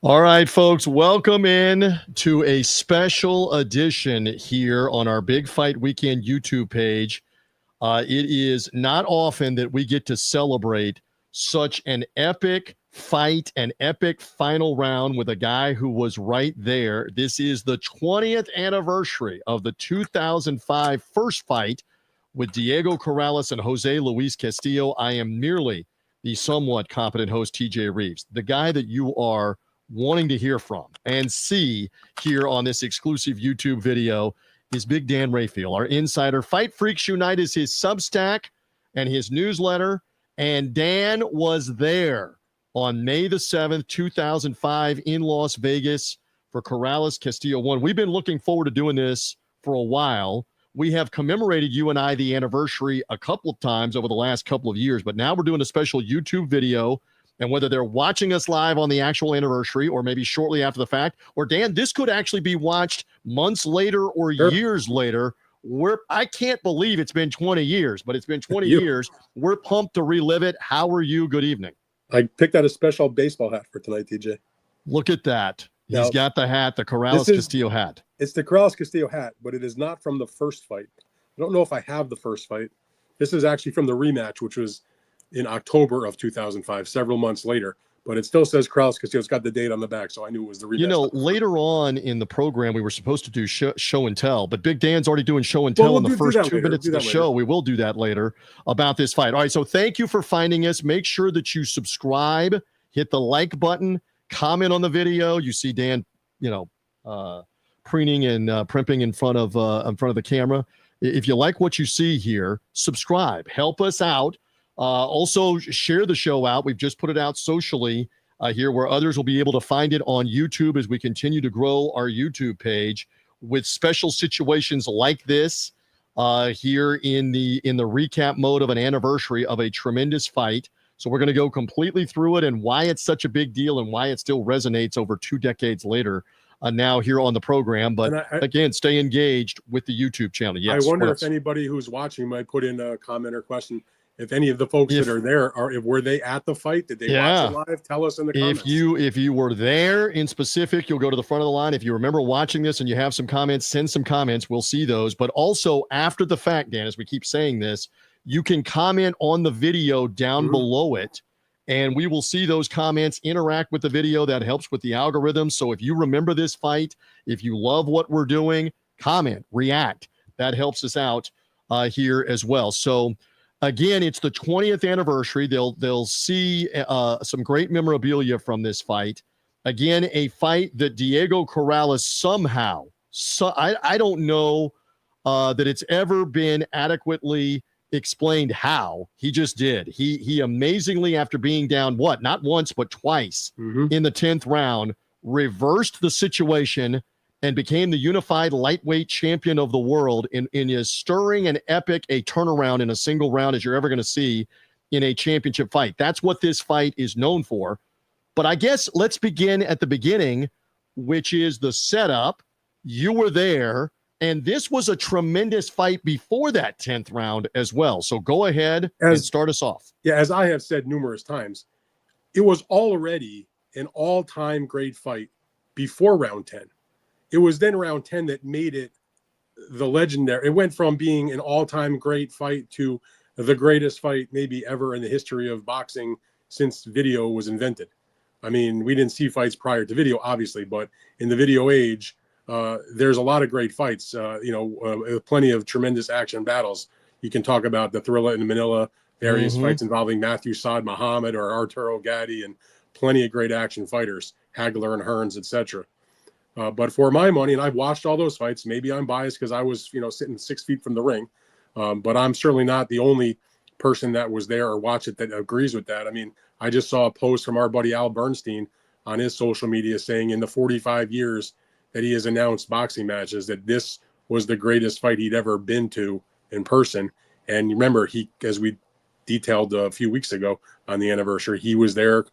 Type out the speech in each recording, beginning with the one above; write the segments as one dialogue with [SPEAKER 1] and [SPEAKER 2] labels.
[SPEAKER 1] All right, folks, welcome in to a special edition here on our Big Fight Weekend YouTube page. It is not often that we get to celebrate such an epic fight, an epic final round with a guy who was right there. This is the 20th anniversary of the 2005 first fight with Diego Corrales and Jose Luis Castillo. I am merely the somewhat competent host, TJ Rives, the guy that you are wanting to hear from and see here on this exclusive YouTube video is Big Dan Rafael, our insider. Fight Freaks Unite is his Substack and his newsletter. And Dan was there on May the 7th, 2005 in Las Vegas for Corrales-Castillo 1. We've been looking forward to doing this for a while. We have commemorated, you and I, the anniversary a couple of times over the last couple of years, but now we're doing a special YouTube video. And whether they're watching us live on the actual anniversary or maybe shortly after the fact, or Dan, this could actually be watched months later or years later. I can't believe it's been 20 years, but it's been 20 years. We're pumped to relive it. How are you? Good evening.
[SPEAKER 2] I picked out a special baseball hat for tonight, TJ.
[SPEAKER 1] Look at that. He's got the hat, the Corrales-Castillo hat.
[SPEAKER 2] It's the Corrales-Castillo hat, but it is not from the first fight. I don't know if I have the first fight. This is actually from the rematch, which was in October of 2005, several months later, but it still says Corrales-Castillo. It's got the date on the back, so I knew it was the rematch.
[SPEAKER 1] You know, later on in the program, we were supposed to do show and tell, but Big Dan's already doing show and tell in the first 2 minutes of the show. We will do that later about this fight. All right, so thank you for finding us. Make sure that you subscribe, hit the like button, comment on the video. You see Dan, preening and primping in front of the camera. If you like what you see here, subscribe. Help us out. Also, share the show out. We've just put it out socially here where others will be able to find it on YouTube as we continue to grow our YouTube page with special situations like this here in the recap mode of an anniversary of a tremendous fight. So we're going to go completely through it and why it's such a big deal and why it still resonates over 2 decades later now here on the program. But again, stay engaged with the YouTube channel. Yes.
[SPEAKER 2] I wonder if anybody who's watching might put in a comment or question. If any of the folks that are there were they at the fight? Did they watch it live? Tell us in the comments.
[SPEAKER 1] If you were there in specific, you'll go to the front of the line. If you remember watching this and you have some comments, send some comments. We'll see those. But also after the fact, Dan, as we keep saying this, you can comment on the video down below it, and we will see those comments, interact with the video. That helps with the algorithm. So if you remember this fight, if you love what we're doing, comment, react. That helps us out here as well. So again, it's the 20th anniversary. They'll see some great memorabilia from this fight. Again, a fight that Diego Corrales somehow, I don't know that it's ever been adequately explained how. He just did. He amazingly, after being down, not once, but twice in the 10th round, reversed the situation and became the unified lightweight champion of the world in as stirring and epic a turnaround in a single round as you're ever going to see in a championship fight. That's what this fight is known for. But I guess let's begin at the beginning, which is the setup. You were there, and this was a tremendous fight before that 10th round as well. So go ahead and start us off.
[SPEAKER 2] Yeah, as I have said numerous times, it was already an all-time great fight before round 10. It was then round 10 that made it the legendary. It went from being an all-time great fight to the greatest fight maybe ever in the history of boxing since video was invented. I mean, we didn't see fights prior to video, obviously, but in the video age, there's a lot of great fights, plenty of tremendous action battles. You can talk about the Thrilla in Manila, various fights involving Matthew Saad Muhammad or Arturo Gatti, and plenty of great action fighters, Hagler and Hearns, etc. But for my money, and I've watched all those fights, maybe I'm biased because I was, sitting 6 feet from the ring, but I'm certainly not the only person that was there or watched it that agrees with that. I mean, I just saw a post from our buddy Al Bernstein on his social media saying in the 45 years that he has announced boxing matches that this was the greatest fight he'd ever been to in person. And remember, as we detailed a few weeks ago on the anniversary, he was there,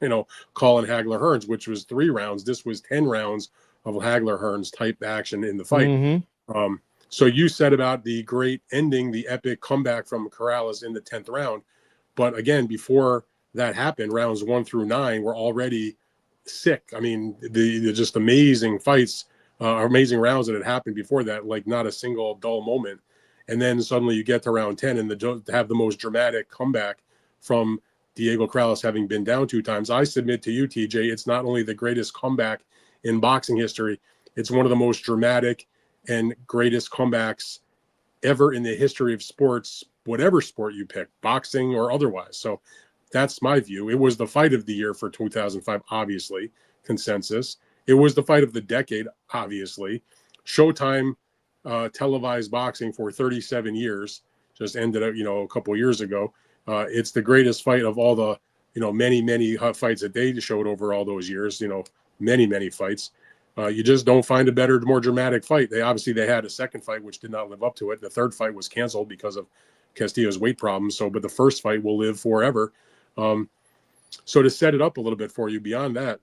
[SPEAKER 2] calling Hagler Hearns, which was 3 rounds. This was 10 rounds of Hagler Hearns type action in the fight. So you said about the great ending, the epic comeback from Corrales in the 10th round. But again, before that happened, rounds 1 through 9 were already sick. I mean, the just amazing fights, amazing rounds that had happened before that, like not a single dull moment. And then suddenly you get to round 10 and to have the most dramatic comeback from Diego Corrales having been down 2 times. I submit to you, TJ, it's not only the greatest comeback in boxing history, it's one of the most dramatic and greatest comebacks ever in the history of sports, whatever sport you pick, boxing or otherwise. So that's my view. It was the fight of the year for 2005, obviously, consensus. It was the fight of the decade, obviously. Showtime televised boxing for 37 years, just ended up, a couple of years ago. It's the greatest fight of all the, many fights that they showed over all those years, many fights. You just don't find a better, more dramatic fight. They had a second fight, which did not live up to it. The third fight was canceled because of Castillo's weight problems. But the first fight will live forever. So to set it up a little bit for you beyond that,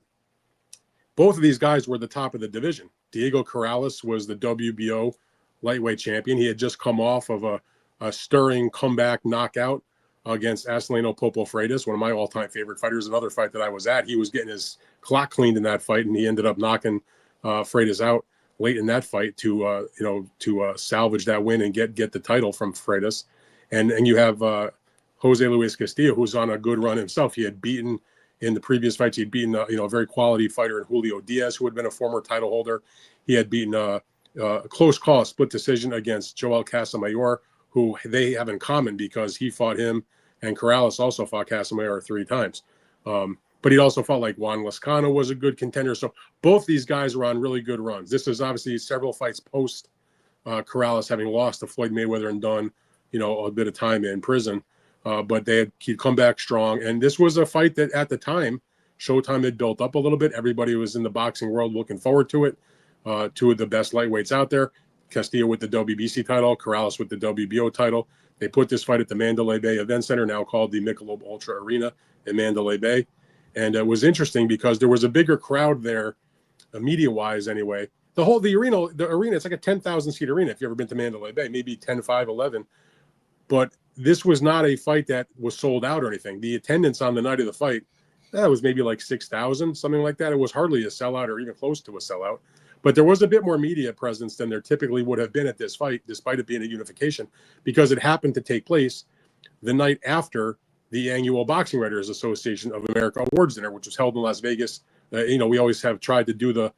[SPEAKER 2] both of these guys were the top of the division. Diego Corrales was the WBO lightweight champion. He had just come off of a stirring comeback knockout against Aslanio Popo Freitas, one of my all-time favorite fighters. Another fight that I was at, he was getting his clock cleaned in that fight, and he ended up knocking Freitas out late in that fight to salvage that win and get the title from Freitas. And you have Jose Luis Castillo, who's on a good run himself. He had beaten in the previous fights. He'd beaten a very quality fighter in Julio Diaz, who had been a former title holder. He had beaten a close call, split decision against Joel Casamayor, who they have in common because he fought him, and Corrales also fought Casamayor 3 times. But he'd also fought like Juan Lascano was a good contender. So both these guys were on really good runs. This is obviously several fights post Corrales having lost to Floyd Mayweather and done, a bit of time in prison. But he'd come back strong. And this was a fight that at the time, Showtime had built up a little bit. Everybody was in the boxing world looking forward to it. 2 of the best lightweights out there. Castillo with the WBC title, Corrales with the WBO title. They put this fight at the Mandalay Bay Event Center, now called the Michelob Ultra Arena in Mandalay Bay. And it was interesting because there was a bigger crowd there, media-wise anyway. The arena, it's like a 10,000-seat arena if you've ever been to Mandalay Bay, maybe 10, 5, 11. But this was not a fight that was sold out or anything. The attendance on the night of the fight, that was maybe like 6,000, something like that. It was hardly a sellout or even close to a sellout. But there was a bit more media presence than there typically would have been at this fight, despite it being a unification, because it happened to take place the night after the annual Boxing Writers Association of America Awards Dinner, which was held in Las Vegas. We always have tried to do the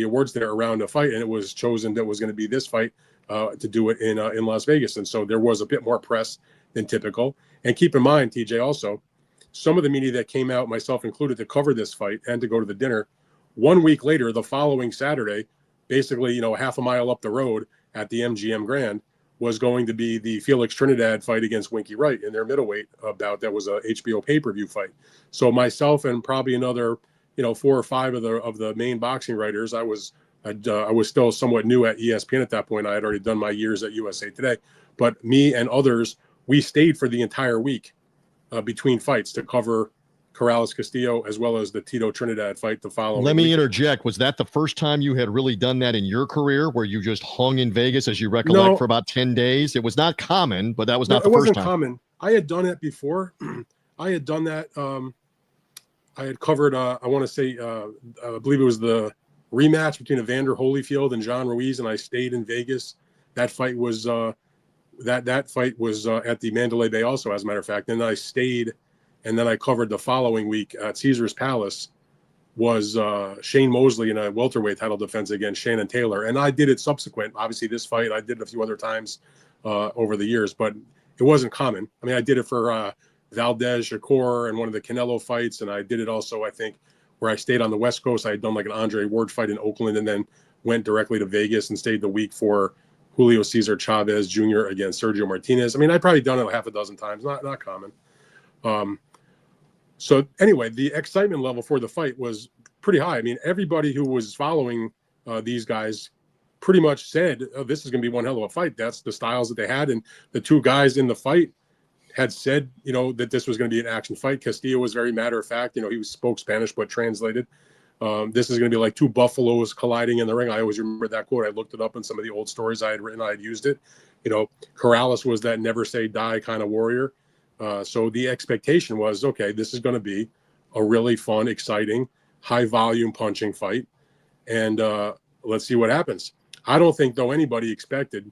[SPEAKER 2] awards dinner around a fight, and it was chosen that was going to be this fight to do it in Las Vegas. And so there was a bit more press than typical. And keep in mind, TJ, also, some of the media that came out, myself included, to cover this fight and to go to the dinner, 1 week later, the following Saturday, basically, half a mile up the road at the MGM Grand, was going to be the Felix Trinidad fight against Winky Wright in their middleweight bout. That was a HBO pay-per-view fight. So myself and probably another, 4 or 5 of the main boxing writers, I was still somewhat new at ESPN at that point. I had already done my years at USA Today, but me and others, we stayed for the entire week between fights to cover Corrales Castillo as well as the Tito Trinidad fight the following
[SPEAKER 1] Let me
[SPEAKER 2] week.
[SPEAKER 1] interject. Was that the first time you had really done that in your career, where you just hung in Vegas, as you recollect, for about 10 days? It was not common, but that was not the first time. It wasn't
[SPEAKER 2] common. I had done it before. I had done that. I had covered, I want to say, I believe it was the rematch between Evander Holyfield and John Ruiz, and I stayed in Vegas. That fight was that fight was at the Mandalay Bay also, as a matter of fact. And I stayed, and then I covered the following week at Caesar's Palace was Shane Mosley in a welterweight title defense against Shannon Taylor. And I did it subsequent. Obviously, this fight, I did it a few other times over the years, but it wasn't common. I mean, I did it for Valdez Shakur and one of the Canelo fights, and I did it also, I think, where I stayed on the West Coast. I had done like an Andre Ward fight in Oakland and then went directly to Vegas and stayed the week for Julio Cesar Chavez Jr. against Sergio Martinez. I mean, I'd probably done it half a dozen times, not common. So anyway, the excitement level for the fight was pretty high. I mean, everybody who was following these guys pretty much said, oh, this is going to be one hell of a fight. That's the styles that they had. And the 2 guys in the fight had said, that this was going to be an action fight. Castillo was very matter of fact. He spoke Spanish, but translated. This is going to be like 2 buffaloes colliding in the ring. I always remember that quote. I looked it up in some of the old stories I had written. I had used it. Corrales was that never say die kind of warrior. So the expectation was, okay, this is going to be a really fun, exciting, high volume punching fight. And let's see what happens. I don't think, though, anybody expected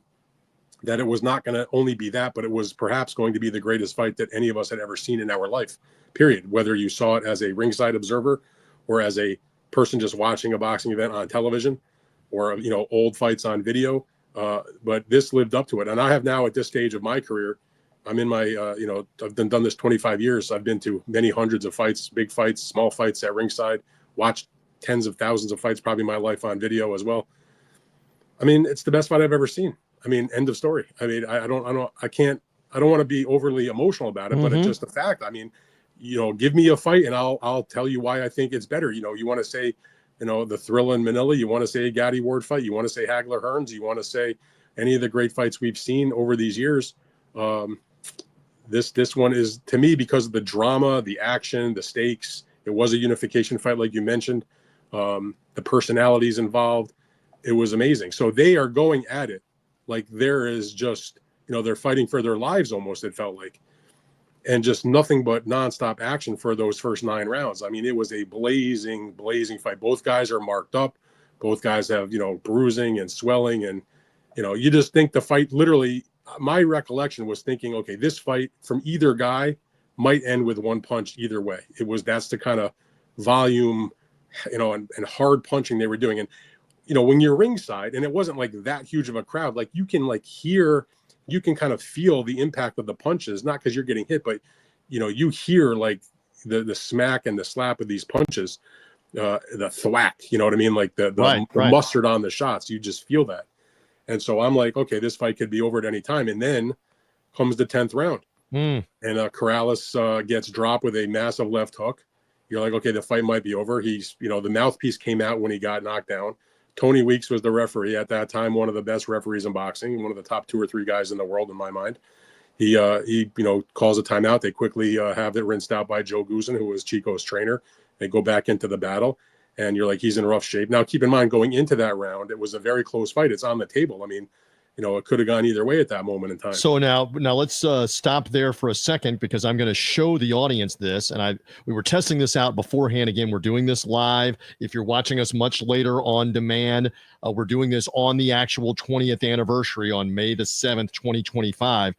[SPEAKER 2] that it was not going to only be that, but it was perhaps going to be the greatest fight that any of us had ever seen in our life, period. Whether you saw it as a ringside observer or as a person just watching a boxing event on television or, old fights on video. But this lived up to it. And I have now, at this stage of my career, I'm in my, I've done this 25 years. I've been to many hundreds of fights, big fights, small fights at ringside, watched tens of thousands of fights, probably my life on video as well. I mean, it's the best fight I've ever seen. I mean, end of story. I mean, I don't want to be overly emotional about it, but it's just a fact. I mean, give me a fight and I'll tell you why I think it's better. You want to say, the Thrill in Manila, you want to say a Gatti Ward fight, you want to say Hagler Hearns, you want to say any of the great fights we've seen over these years. This one is, to me, because of the drama, the action, the stakes. It was a unification fight, like you mentioned. The personalities involved. It was amazing. So they are going at it like there is just, they're fighting for their lives almost, it felt like. And just nothing but nonstop action for those first 9 rounds. I mean, it was a blazing fight. Both guys are marked up. Both guys have, bruising and swelling. And, you just think the fight, literally, my recollection was thinking, okay, this fight from either guy might end with one punch either way. That's the kind of volume, and hard punching they were doing. And, when you're ringside, and it wasn't like that huge of a crowd, like you can hear, you can kind of feel the impact of the punches, not because you're getting hit, but, you hear like the smack and the slap of these punches, the thwack, you know what I mean? Like the mustard on the shots, you just feel that. And so I'm like, okay, this fight could be over at any time. And then comes the 10th round. And Corrales gets dropped with a massive left hook. You're like, okay, the fight might be over. He's, the mouthpiece came out when he got knocked down. Tony Weeks was the referee at that time, one of the best referees in boxing, one of the top 2 or 3 guys in the world in my mind. He calls a timeout. They quickly have it rinsed out by Joe Guzan, who was Chico's trainer. They go back into the battle, and you're like, he's in rough shape. Now, keep in mind, going into that round, it was a very close fight. It's on the table. I mean, it could have gone either way at that moment in time.
[SPEAKER 1] So now let's stop there for a second, because I'm going to show the audience this. And we were testing this out beforehand. Again, we're doing this live. If you're watching us much later on demand, we're doing this on the actual 20th anniversary on May the 7th, 2025.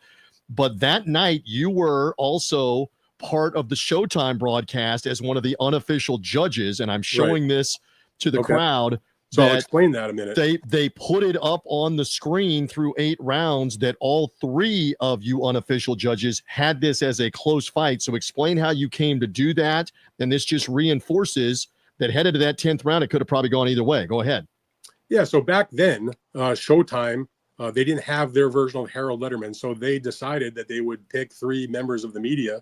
[SPEAKER 1] But that night, you were also part of the Showtime broadcast as one of the unofficial judges. And I'm showing this to the crowd.
[SPEAKER 2] So I'll explain that a minute.
[SPEAKER 1] They put it up on the screen through 8 rounds that all 3 of you unofficial judges had this as a close fight. So explain how you came to do that. And this just reinforces that headed to that 10th round, it could have probably gone either way. Go ahead.
[SPEAKER 2] Yeah, so back then, Showtime, they didn't have their version of Harold Letterman. So they decided that they would pick 3 members of the media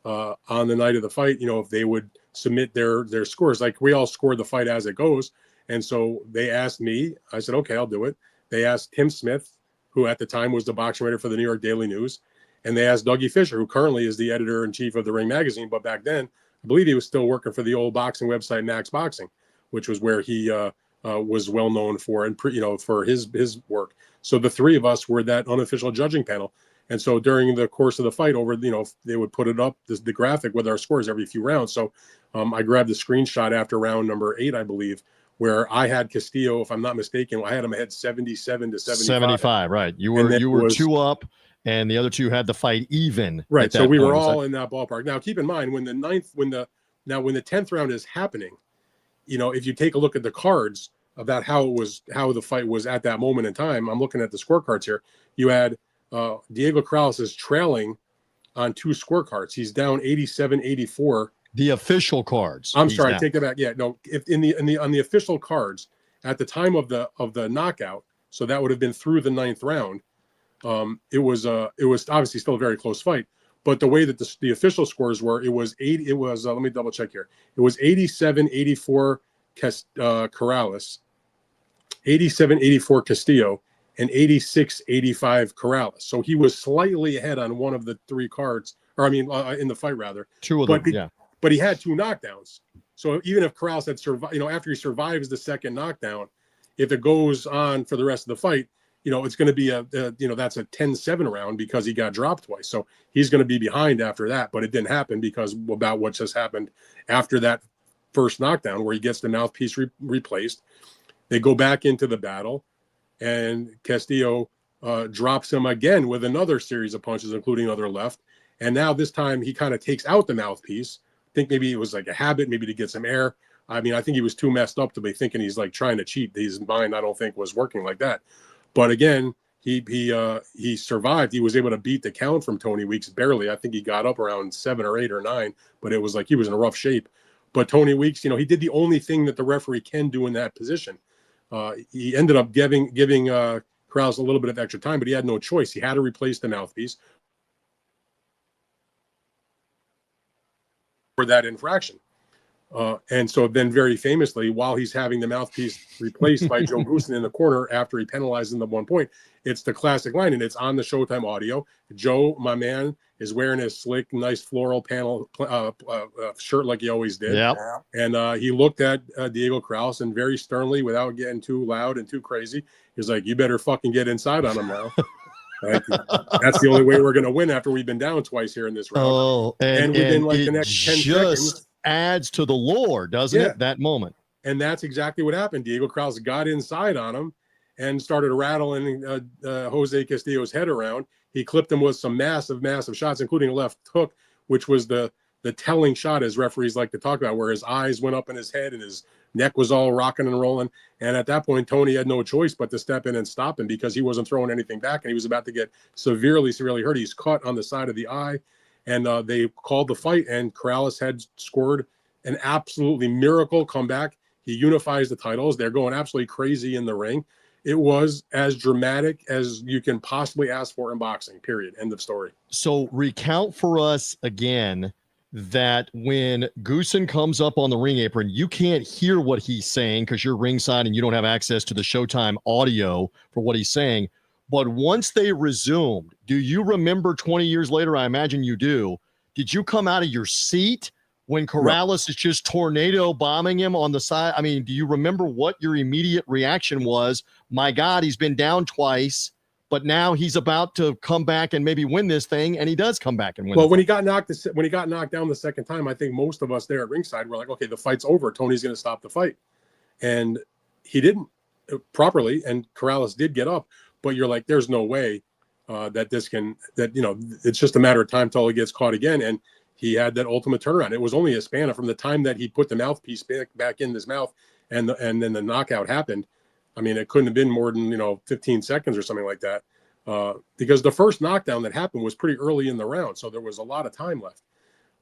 [SPEAKER 2] on the night of the fight, if they would submit their scores. Like, we all score the fight as it goes. And so they asked me. I said, okay, I'll do it. They asked Tim Smith, who at the time was the boxing writer for the New York Daily News. And they asked Dougie Fisher, who currently is the editor-in-chief of the Ring magazine. But back then, I believe he was still working for the old boxing website, Max Boxing, which was where he was well known for, and for his work. So the 3 of us were that unofficial judging panel. And so during the course of the fight, they would put it up, the graphic with our scores every few rounds. So I grabbed the screenshot after round number 8, I believe, where I had Castillo, if I'm not mistaken, I had him ahead 77 to 75.
[SPEAKER 1] 75, right. You were 2 up, and the other 2 had the fight even.
[SPEAKER 2] Right. So we were all in that ballpark. Now, keep in mind, when the 10th round is happening, if you take a look at the cards about how the fight was at that moment in time, I'm looking at the scorecards here. You had Diego Corrales is trailing on 2 scorecards. He's down 87-84.
[SPEAKER 1] The official cards.
[SPEAKER 2] I'm sorry, take that back. Yeah, no. If on the official cards at the time of the knockout, so that would have been through the 9th round. It was obviously still a very close fight, but the way that the official scores were, it was let me double check here. It was 87-84 Corrales, 87-84 Castillo, and 86-85 Corrales. So he was slightly ahead on one of the 3 cards, in the fight rather.
[SPEAKER 1] 2 of them, yeah.
[SPEAKER 2] But he had 2 knockdowns. So even if Corrales had survived, after he survives the 2nd knockdown, if it goes on for the rest of the fight, it's going to be that's a 10-7 round because he got dropped twice. So he's going to be behind after that. But it didn't happen because about what just happened after that first knockdown where he gets the mouthpiece replaced. They go back into the battle, and Castillo drops him again with another series of punches, including another left. And now this time he kind of takes out the mouthpiece. I think maybe it was like a habit, maybe to get some air. I mean, I think he was too messed up to be thinking he's like trying to cheat. His mind, I don't think, was working like that. But again, he survived. He was able to beat the count from Tony Weeks barely. I think he got up around 7 or 8 or 9, but it was like he was in a rough shape. But Tony Weeks, he did the only thing that the referee can do in that position. He ended up giving Corrales a little bit of extra time, but he had no choice. He had to replace the mouthpiece for that infraction. And so then very famously, while he's having the mouthpiece replaced by Joe Goosen in the corner after he penalized him at one point, it's the classic line, and it's on the Showtime audio. Joe, my man, is wearing his slick, nice floral panel shirt like he always did.
[SPEAKER 1] Yep.
[SPEAKER 2] And he looked at Diego Corrales and very sternly, without getting too loud and too crazy, he's like, "You better fucking get inside on him now." That's the only way we're going to win after we've been down twice here in this round.
[SPEAKER 1] Oh, and
[SPEAKER 2] within like
[SPEAKER 1] it
[SPEAKER 2] the next 10
[SPEAKER 1] just
[SPEAKER 2] seconds,
[SPEAKER 1] adds to the lore, doesn't it? That moment.
[SPEAKER 2] And that's exactly what happened. Diego Corrales got inside on him and started rattling Jose Castillo's head around. He clipped him with some massive shots, including a left hook, which was the telling shot, as referees like to talk about, where his eyes went up in his head and his neck was all rocking and rolling. And at that point, Tony had no choice but to step in and stop him because he wasn't throwing anything back, and he was about to get severely hurt. He's caught on the side of the eye, and they called the fight, and Corrales had scored an absolutely miracle comeback. He unifies the titles. They're going absolutely crazy in the ring. It was as dramatic as you can possibly ask for in boxing, period. End of story.
[SPEAKER 1] So recount for us again that when Goosen comes up on the ring apron, you can't hear what he's saying because you're ringside and you don't have access to the Showtime audio for what he's saying. But once they resumed, do you remember 20 years later? I imagine you do. Did you come out of your seat when Corrales is just tornado bombing him on the side? I mean, do you remember what your immediate reaction was? My God, he's been down twice, but now he's about to come back and maybe win this thing, and he does come back and win.
[SPEAKER 2] Well, when he got knocked down the second time, I think most of us there at ringside were like, okay, the fight's over. Tony's going to stop the fight. And he didn't properly, and Corrales did get up, but you're like, there's no way it's just a matter of time till he gets caught again. And he had that ultimate turnaround. It was only a span from the time that he put the mouthpiece back in his mouth and then the knockout happened. I mean, it couldn't have been more than 15 seconds or something like that, because the first knockdown that happened was pretty early in the round, so there was a lot of time left.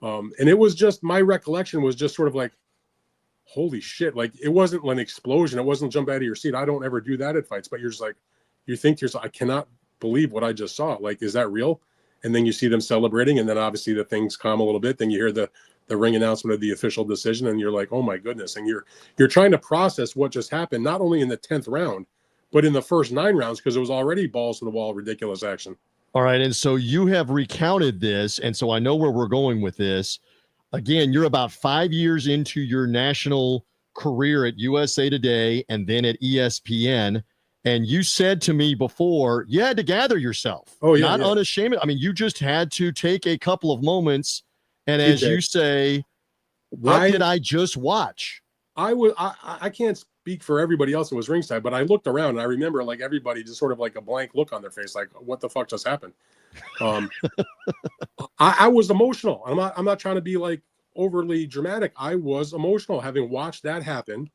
[SPEAKER 2] And it was just, my recollection was just sort of like, holy shit! Like, it wasn't an explosion. It wasn't jump out of your seat. I don't ever do that at fights, but you're just like, you think to yourself, I cannot believe what I just saw. Like, is that real? And then you see them celebrating, and then obviously the things calm a little bit. Then you hear the ring announcement of the official decision, and you're like, oh my goodness. And you're trying to process what just happened, not only in the 10th round, but in the first 9 rounds, because it was already balls to the wall, ridiculous action.
[SPEAKER 1] All right. And so you have recounted this, and so I know where we're going with this. Again, you're about 5 years into your national career at USA Today and then at ESPN. And you said to me before, you had to gather yourself.
[SPEAKER 2] Oh, yeah.
[SPEAKER 1] Not unashamed. I mean, you just had to take a couple of moments. And as you say, what did I just watch?
[SPEAKER 2] I can't speak for everybody else that was ringside, but I looked around and I remember like everybody just sort of like a blank look on their face, like, what the fuck just happened? I was emotional. I'm not trying to be like overly dramatic. I was emotional having watched that happen,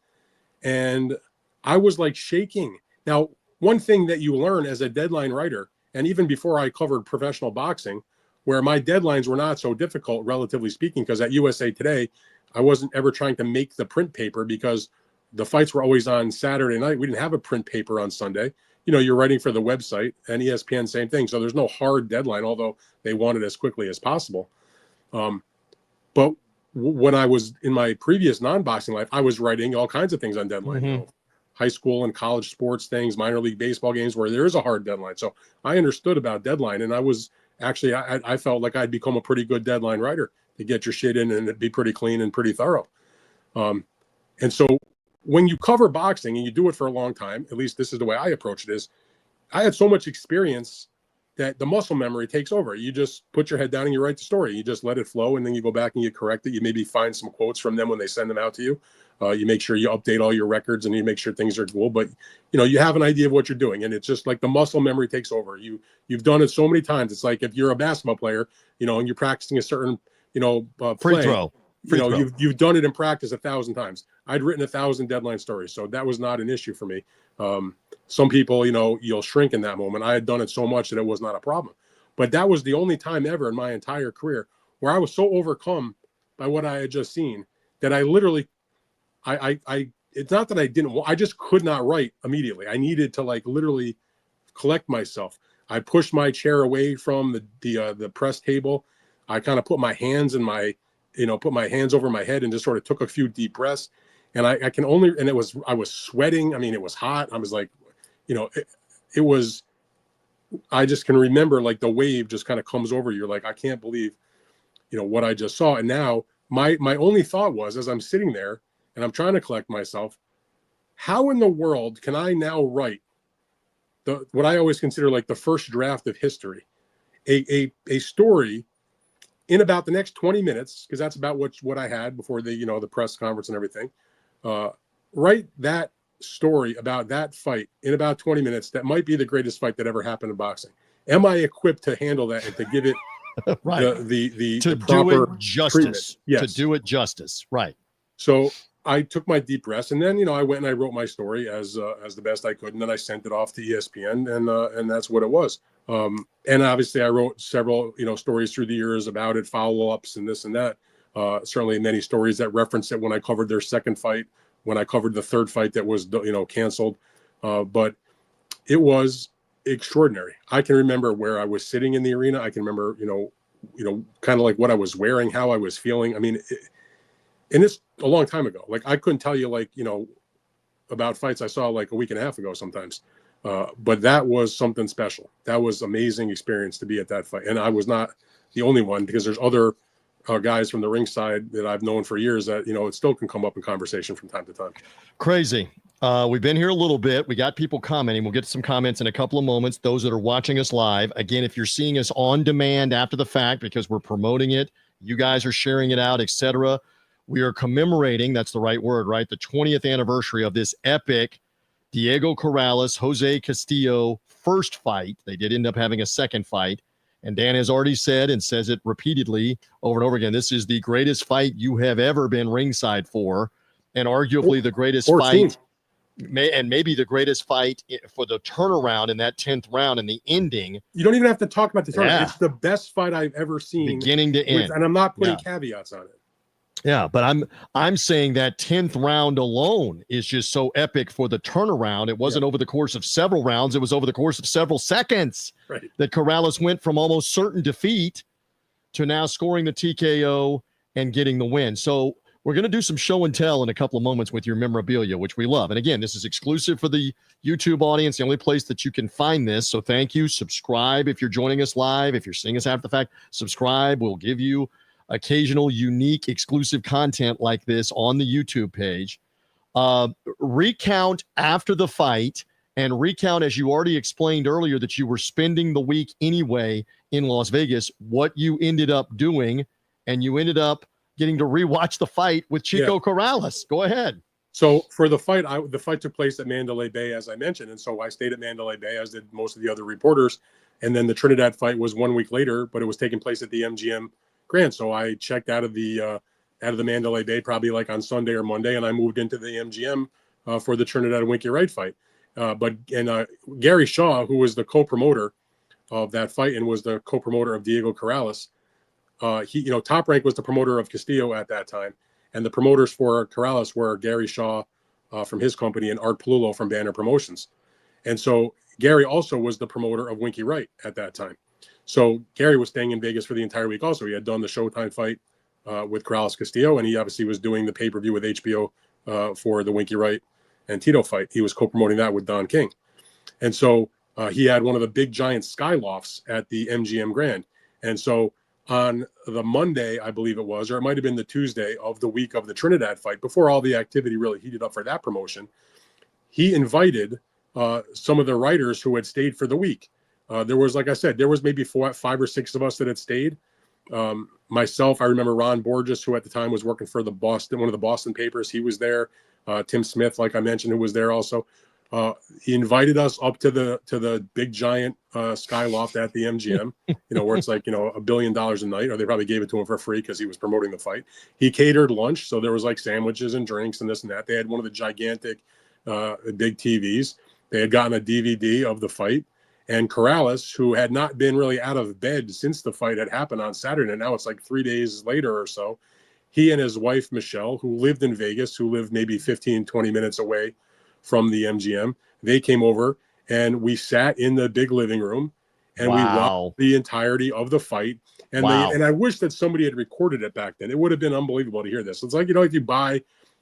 [SPEAKER 2] and I was like shaking. Now, one thing that you learn as a deadline writer, and even before I covered professional boxing, where my deadlines were not so difficult, relatively speaking, because at USA Today, I wasn't ever trying to make the print paper because the fights were always on Saturday night. We didn't have a print paper on Sunday. You're writing for the website, and ESPN, same thing. So there's no hard deadline, although they want it as quickly as possible. But when I was in my previous non-boxing life, I was writing all kinds of things on deadline.
[SPEAKER 1] Mm-hmm.
[SPEAKER 2] High school and college sports things, minor league baseball games where there is a hard deadline. So I understood about deadline, and I was actually, I felt like I'd become a pretty good deadline writer to get your shit in and it'd be pretty clean and pretty thorough. And so when you cover boxing and you do it for a long time, at least this is the way I approach it, is I had so much experience that the muscle memory takes over. You just put your head down and you write the story. You just let it flow, and then you go back and you correct it. You maybe find some quotes from them when they send them out to you. You make sure you update all your records, and you make sure things are cool. But you have an idea of what you're doing, and it's just like the muscle memory takes over. You've done it so many times. It's like if you're a basketball player, and you're practicing a certain
[SPEAKER 1] free throw.
[SPEAKER 2] You've done it in practice 1,000 times. I'd written 1,000 deadline stories, so that was not an issue for me. Some people, you'll shrink in that moment. I had done it so much that it was not a problem. But that was the only time ever in my entire career where I was so overcome by what I had just seen that I literally, it's not that I didn't, I just could not write immediately. I needed to literally collect myself. I pushed my chair away from the press table. I kind of put my hands in put my hands over my head and just sort of took a few deep breaths. And I was sweating. I mean, it was hot. I was like, it was, I just can remember the wave just kind of comes over you. You're like, I can't believe, what I just saw. And now my only thought was, as I'm sitting there and I'm trying to collect myself, how in the world can I now write what I always consider the first draft of history, a story in about the next 20 minutes, because that's about what I had before the press conference and everything. Write that story about that fight in about 20 minutes. That might be the greatest fight that ever happened in boxing. Am I equipped to handle that and to give it
[SPEAKER 1] right.
[SPEAKER 2] the
[SPEAKER 1] do
[SPEAKER 2] proper
[SPEAKER 1] it justice?
[SPEAKER 2] treatment? Yes.
[SPEAKER 1] To do it justice. Right.
[SPEAKER 2] So I took my deep breaths, and then I went and I wrote my story as the best I could, and then I sent it off to ESPN, and that's what it was. And obviously I wrote several stories through the years about it, follow-ups and this and that. Certainly many stories that reference it when I covered their second fight, when I covered the third fight that was canceled. But it was extraordinary. I can remember where I was sitting in the arena. I can remember kind of like what I was wearing, how I was feeling. I mean, and it's a long time ago. I couldn't tell you about fights I saw a week and a half ago sometimes. But that was something special. That was amazing experience to be at that fight. And I was not the only one, because there's other guys from the ringside that I've known for years that, it still can come up in conversation from time to time.
[SPEAKER 1] Crazy. We've been here a little bit. We got people commenting. We'll get to some comments in a couple of moments. Those that are watching us live, again, if you're seeing us on demand after the fact, because we're promoting it, you guys are sharing it out, etc. We are commemorating, that's the right word, right? The 20th anniversary of this epic Diego Corrales-Jose Castillo first fight. They did end up having a second fight. And Dan has already said, and says it repeatedly over and over again, this is the greatest fight you have ever been ringside for, and arguably the greatest
[SPEAKER 2] 14.
[SPEAKER 1] fight, and maybe the greatest fight for the turnaround in that 10th round and the ending.
[SPEAKER 2] You don't even have to talk about the tournament.
[SPEAKER 1] Yeah.
[SPEAKER 2] It's the best fight I've ever seen,
[SPEAKER 1] beginning to end.
[SPEAKER 2] And I'm not putting caveats on it.
[SPEAKER 1] Yeah, but I'm saying that 10th round alone is just so epic for the turnaround. It wasn't over the course of several rounds. It was over the course of several seconds that Corrales went from almost certain defeat to now scoring the TKO and getting the win. So we're going to do some show and tell in a couple of moments with your memorabilia, which we love. And again, this is exclusive for the YouTube audience, the only place that you can find this. So thank you. Subscribe if you're joining us live. If you're seeing us after the fact, subscribe. We'll give you occasional unique exclusive content like this on the YouTube page. Recount after the fight, and recount, as you already explained earlier, that you were spending the week anyway in Las Vegas, what you ended up doing, and you ended up getting to rewatch the fight with Chico Corrales. Go ahead.
[SPEAKER 2] So for the fight, the fight took place at Mandalay Bay, as I mentioned, and so I stayed at Mandalay Bay, as did most of the other reporters. And then the Trinidad fight was 1 week later, but it was taking place at the MGM Grand. So I checked out of the Mandalay Bay probably on Sunday or Monday, and I moved into the MGM for the Trinidad and Winky Wright fight. But Gary Shaw, who was the co-promoter of that fight and was the co-promoter of Diego Corrales, he Top Rank was the promoter of Castillo at that time, and the promoters for Corrales were Gary Shaw from his company and Art Palullo from Banner Promotions. And so Gary also was the promoter of Winky Wright at that time. So Gary was staying in Vegas for the entire week also. He had done the Showtime fight with Corrales-Castillo, and he obviously was doing the pay-per-view with HBO for the Winky Wright and Tito fight. He was co-promoting that with Don King. And so he had one of the big giant skylofts at the MGM Grand. And so on the Monday, I believe it was, or it might have been the Tuesday of the week of the Trinidad fight, before all the activity really heated up for that promotion, he invited some of the writers who had stayed for the week. There was, like I said, there was maybe 5 or 6 of us that had stayed. Myself, I remember Ron Borges, who at the time was working for one of the Boston papers. He was there. Tim Smith, like I mentioned, who was there also. He invited us up to the big giant sky loft at the MGM, where it's like, $1 billion a night, or they probably gave it to him for free because he was promoting the fight. He catered lunch. So there was like sandwiches and drinks and this and that. They had one of the gigantic big TVs. They had gotten a DVD of the fight. And Corrales, who had not been really out of bed since the fight had happened on Saturday, and now it's like 3 days later or so, he and his wife, Michelle, who lived in Vegas, who lived maybe 15, 20 minutes away from the MGM, they came over and we sat in the big living room and we watched the entirety of the fight. And and I wish that somebody had recorded it back then. It would have been unbelievable to hear this. It's like, if you buy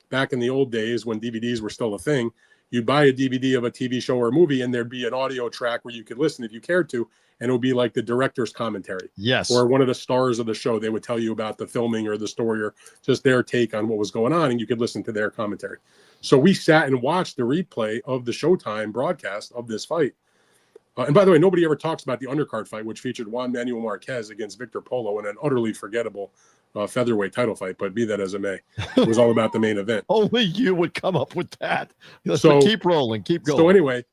[SPEAKER 2] back in the old days when DVDs were still a thing, you'd buy a DVD of a TV show or a movie and there'd be an audio track where you could listen if you cared to, and it would be like the director's commentary.
[SPEAKER 1] Yes.
[SPEAKER 2] Or one of the stars of the show. They would tell you about the filming or the story or just their take on what was going on, and you could listen to their commentary. So we sat and watched the replay of the Showtime broadcast of this fight. And by the way, nobody ever talks about the undercard fight, which featured Juan Manuel Marquez against Victor Polo in an utterly forgettable featherweight title fight, but be that as it may, it was all about the main event.
[SPEAKER 1] Only you would come up with that. So keep rolling, keep going.
[SPEAKER 2] So anyway,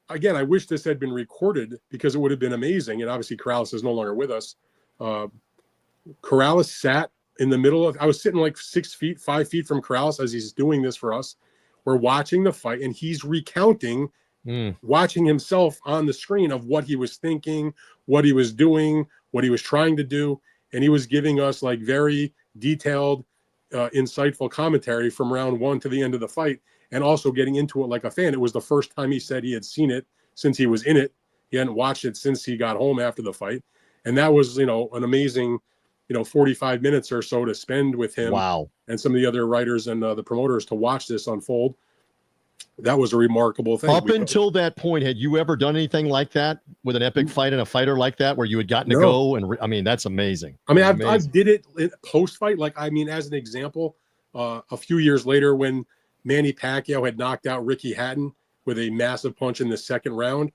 [SPEAKER 2] again, I wish this had been recorded because it would have been amazing. And obviously Corrales is no longer with us. Corrales sat in the middle I was sitting like 5 feet from Corrales as he's doing this for us. We're watching the fight and he's recounting, watching himself on the screen of what he was thinking, what he was doing, what he was trying to do. And he was giving us like very detailed, insightful commentary from round 1 to the end of the fight, and also getting into it like a fan. It was the first time he said he had seen it since he was in it. He hadn't watched it since he got home after the fight. And that was, an amazing, 45 minutes or so to spend with him.
[SPEAKER 1] Wow.
[SPEAKER 2] And some of the other writers and the promoters to watch this unfold. That was a remarkable thing.
[SPEAKER 1] Up until that point, had you ever done anything like that with an epic fight and a fighter like that, where you had gotten to go? And that's amazing.
[SPEAKER 2] I mean, I did it post fight. Like, as an example, a few years later when Manny Pacquiao had knocked out Ricky Hatton with a massive punch in the second round,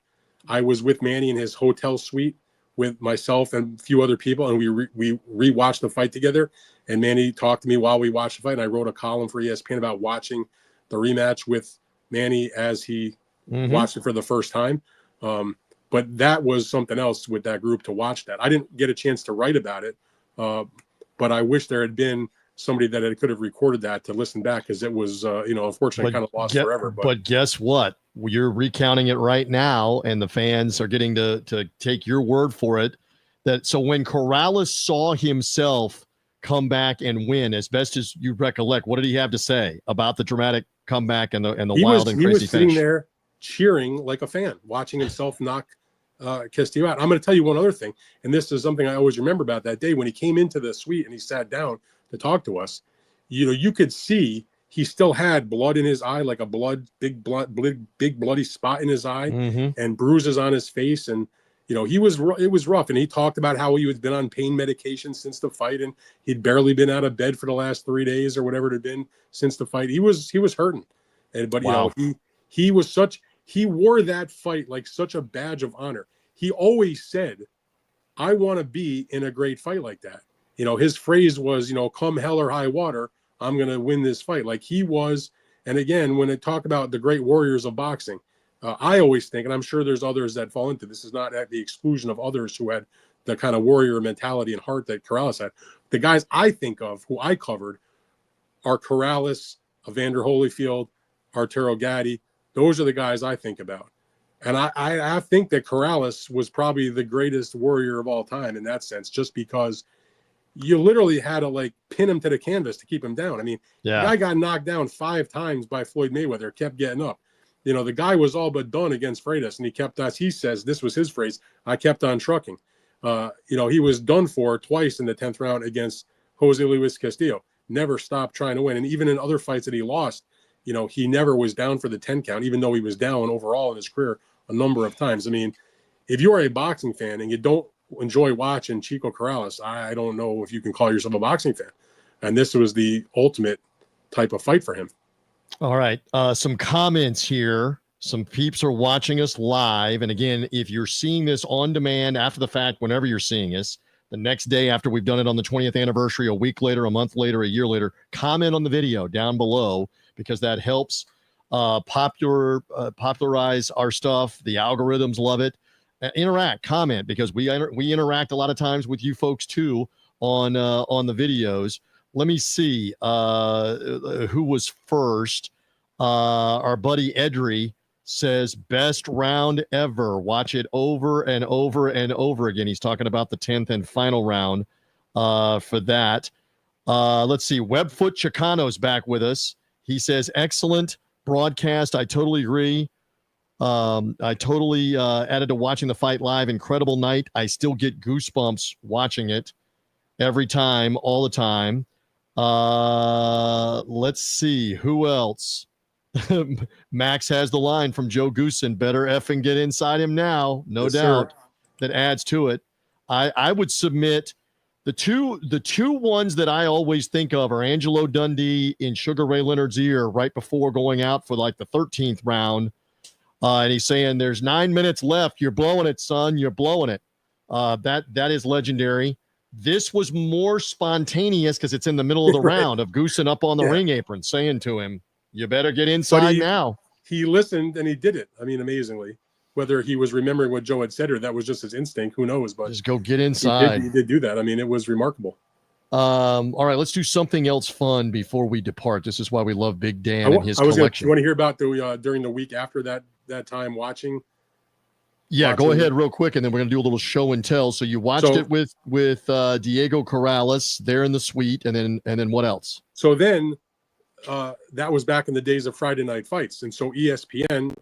[SPEAKER 2] I was with Manny in his hotel suite with myself and a few other people, and we rewatched the fight together. And Manny talked to me while we watched the fight, and I wrote a column for ESPN about watching the rematch with Manny as he watched it for the first time. But that was something else with that group to watch that. I didn't get a chance to write about it, but I wish there had been somebody that could have recorded that to listen back, because it was, unfortunately kind of lost forever.
[SPEAKER 1] But guess what? You're recounting it right now, and the fans are getting to take your word for it. So when Corrales saw himself come back and win, as best as you recollect, what did he have to say about the dramatic comeback and the wild and crazy finish?
[SPEAKER 2] He was sitting there cheering like a fan, watching himself knock Castillo out. I'm going to tell you one other thing, and this is something I always remember about that day when he came into the suite and he sat down to talk to us. You could see he still had blood in his eye, like a big bloody spot in his eye, and bruises on his face, and it was rough. And he talked about how he had been on pain medication since the fight, and he'd barely been out of bed for the last 3 days or whatever it had been since the fight. He was hurting, but he wore that fight like such a badge of honor. He always said, "I want to be in a great fight like that." His phrase was, "Come hell or high water, I'm going to win this fight." Like he was. And again, when I talk about the great warriors of boxing, I always think, and I'm sure there's others that fall into this, is not at the exclusion of others who had the kind of warrior mentality and heart that Corrales had. The guys I think of who I covered are Corrales, Evander Holyfield, Arturo Gatti. Those are the guys I think about. And I think that Corrales was probably the greatest warrior of all time in that sense, just because you literally had to pin him to the canvas to keep him down. I mean, the guy got knocked down 5 times by Floyd Mayweather, kept getting up. The guy was all but done against Freitas, and he kept, as he says, this was his phrase, "I kept on trucking." He was done for twice in the 10th round against Jose Luis Castillo. Never stopped trying to win. And even in other fights that he lost, he never was down for the 10 count, even though he was down overall in his career a number of times. I mean, if you are a boxing fan and you don't enjoy watching Chico Corrales, I don't know if you can call yourself a boxing fan. And this was the ultimate type of fight for him.
[SPEAKER 1] All right. Some comments here. Some peeps are watching us live. And again, if you're seeing this on demand after the fact, whenever you're seeing us, the next day after we've done it on the 20th anniversary, a week later, a month later, a year later, comment on the video down below, because that helps popularize our stuff. The algorithms love it. Interact, comment, because we interact a lot of times with you folks too on the videos. Let me see who was first. Our buddy Edry says best round ever. Watch it over and over and over again. He's talking about the 10th and final round for that. Let's see. Webfoot Chicano's back with us. He says excellent broadcast. I totally agree. I totally added to watching the fight live. Incredible night. I still get goosebumps watching it every time, all the time. Let's see who else. Max has the line from Joe Goosen, better effing get inside him now. No doubt. Sir. That adds to it. I would submit the two ones that I always think of are Angelo Dundee in Sugar Ray Leonard's ear right before going out for like the 13th round. And he's saying there's 9 minutes left. You're blowing it, son. You're blowing it. That is legendary. This was more spontaneous because it's in the middle of the round of Goosen up on the ring apron saying to him, you better get inside now.
[SPEAKER 2] He listened and he did it. I mean, amazingly. Whether he was remembering what Joe had said or that was just his instinct, who knows? But
[SPEAKER 1] just go get inside.
[SPEAKER 2] He did do that. I mean, it was remarkable.
[SPEAKER 1] All right, let's do something else fun before we depart. This is why we love Big Dan and his collection.
[SPEAKER 2] You want to hear about the during the week after that time watching?
[SPEAKER 1] Yeah, go ahead real quick, and then we're going to do a little show and tell. So you watched it with Diego Corrales there in the suite, and then what else?
[SPEAKER 2] So then that was back in the days of Friday night fights. And so ESPN,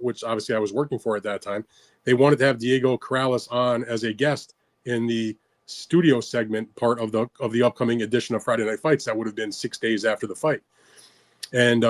[SPEAKER 2] which obviously I was working for at that time, they wanted to have Diego Corrales on as a guest in the studio segment part of the upcoming edition of Friday Night Fights. That would have been 6 days after the fight. And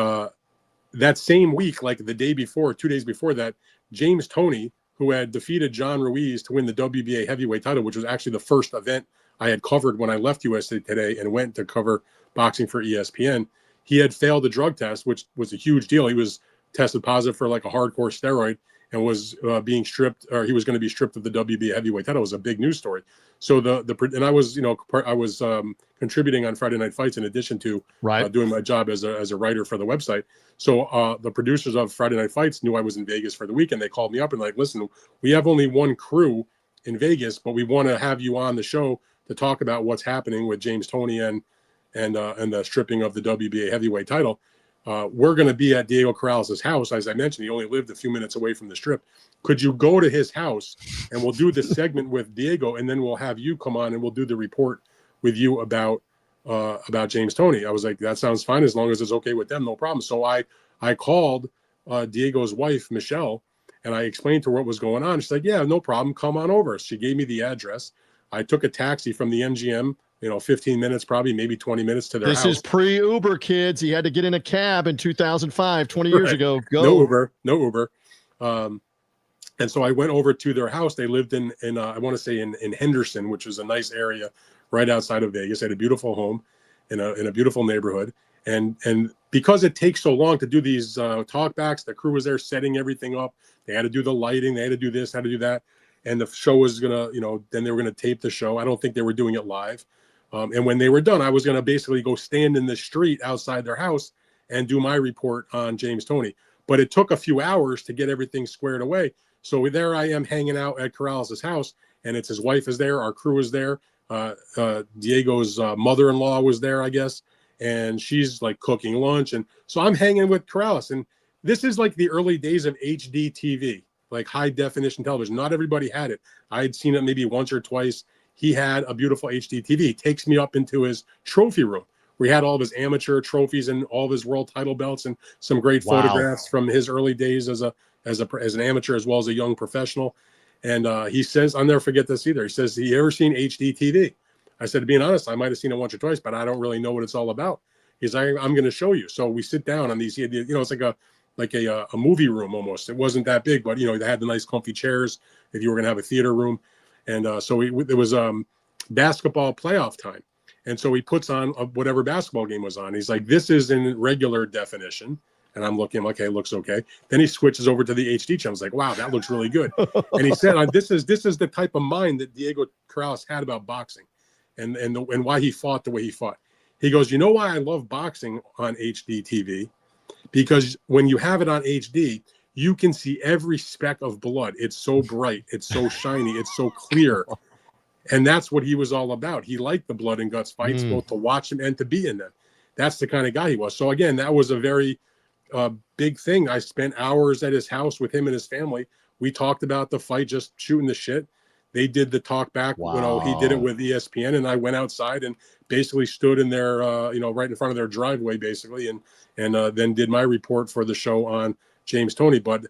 [SPEAKER 2] that same week, like the day before, 2 days before that, James Toney, who had defeated John Ruiz to win the WBA heavyweight title, which was actually the first event I had covered when I left USA Today and went to cover boxing for ESPN. He had failed a drug test, which was a huge deal. He was tested positive for like a hardcore steroid and was being stripped, or he was going to be stripped of the WBA heavyweight title. It was a big news story. So and I was, I was contributing on Friday Night Fights in addition to doing my job as a writer for the website. So the producers of Friday Night Fights knew I was in Vegas for the weekend. They called me up and like, listen, we have only one crew in Vegas, but we want to have you on the show to talk about what's happening with James Toney and the stripping of the WBA heavyweight title. We're going to be at Diego Corrales' house. As I mentioned, he only lived a few minutes away from the strip. Could you go to his house and we'll do this segment with Diego, and then we'll have you come on and we'll do the report with you about James Toney. I was like, that sounds fine as long as it's okay with them, no problem. So I called Diego's wife, Michelle, and I explained to her what was going on. She's like, yeah, no problem. Come on over. She gave me the address. I took a taxi from the MGM, 15 minutes, probably maybe 20 minutes to their house. This is
[SPEAKER 1] pre-Uber, kids. He had to get in a cab in 2005, 20 years ago. Go.
[SPEAKER 2] No Uber. And so I went over to their house. They lived in I want to say in Henderson, which was a nice area right outside of Vegas. They had a beautiful home in a beautiful neighborhood. And because it takes so long to do these talkbacks, the crew was there setting everything up. They had to do the lighting. They had to do this, had to do that. And the show was going to, then they were going to tape the show. I don't think they were doing it live. And when they were done, I was going to basically go stand in the street outside their house and do my report on James Toney. But it took a few hours to get everything squared away. So there I am hanging out at Corrales' house, and it's his wife is there. Our crew is there. Diego's mother-in-law was there, I guess. And she's like cooking lunch. And so I'm hanging with Corrales. And this is like the early days of HD TV, like high definition television. Not everybody had it. I had seen it maybe once or twice. He had a beautiful HD TV. He takes me up into his trophy room where he had all of his amateur trophies and all of his world title belts and some great photographs from his early days as an amateur as well as a young professional. And he says, I'll never forget this either. He says, "Have you ever seen HD TV?" I said, to be honest, I might have seen it once or twice, but I don't really know what it's all about. He's like, I'm going to show you. So we sit down on these, it's like a movie room almost. It wasn't that big, but they had the nice comfy chairs if you were going to have a theater room. And so it was basketball playoff time. And so he puts on whatever basketball game was on. He's like, this is in regular definition. And I'm looking, okay, it looks okay. Then he switches over to the HD channel. I was like, wow, that looks really good. And he said, this is the type of mind that Diego Corrales had about boxing, and why he fought the way he fought. He goes, you know why I love boxing on HD TV? Because when you have it on HD, you can see every speck of blood. It's so bright, it's so shiny, it's so clear. And that's what he was all about. He liked the blood and guts fights, both to watch them and to be in them. That's the kind of guy he was. So again, that was a very big thing. I spent hours at his house with him and his family. We talked about the fight, just shooting the shit. They did the talk back. Wow. You know, he did it with ESPN, and I went outside and basically stood in their, right in front of their driveway, basically, and then did my report for the show on James Toney. But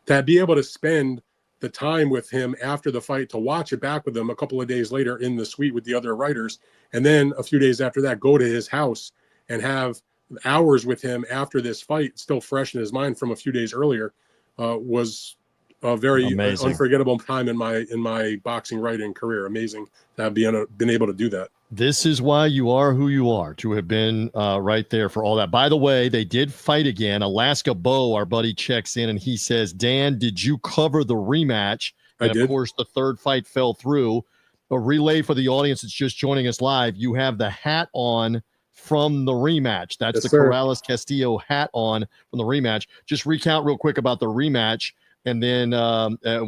[SPEAKER 2] to be able to spend the time with him after the fight, to watch it back with him a couple of days later in the suite with the other writers, and then a few days after that, go to his house and have hours with him after this fight, still fresh in his mind from a few days earlier, was a very unforgettable time in my boxing writing career. Amazing to have been able to do that.
[SPEAKER 1] This is why you are who you are, to have been right there for all that. By the way, they did fight again. Alaska Bo, our buddy, checks in and he says, Dan, did you cover the rematch? And
[SPEAKER 2] I did.
[SPEAKER 1] Of course, the third fight fell through. A relay for the audience that's just joining us live. You have the hat on from the rematch. That's
[SPEAKER 2] yes,
[SPEAKER 1] the
[SPEAKER 2] sir.
[SPEAKER 1] Corrales-Castillo hat on from the rematch. Just recount real quick about the rematch. And then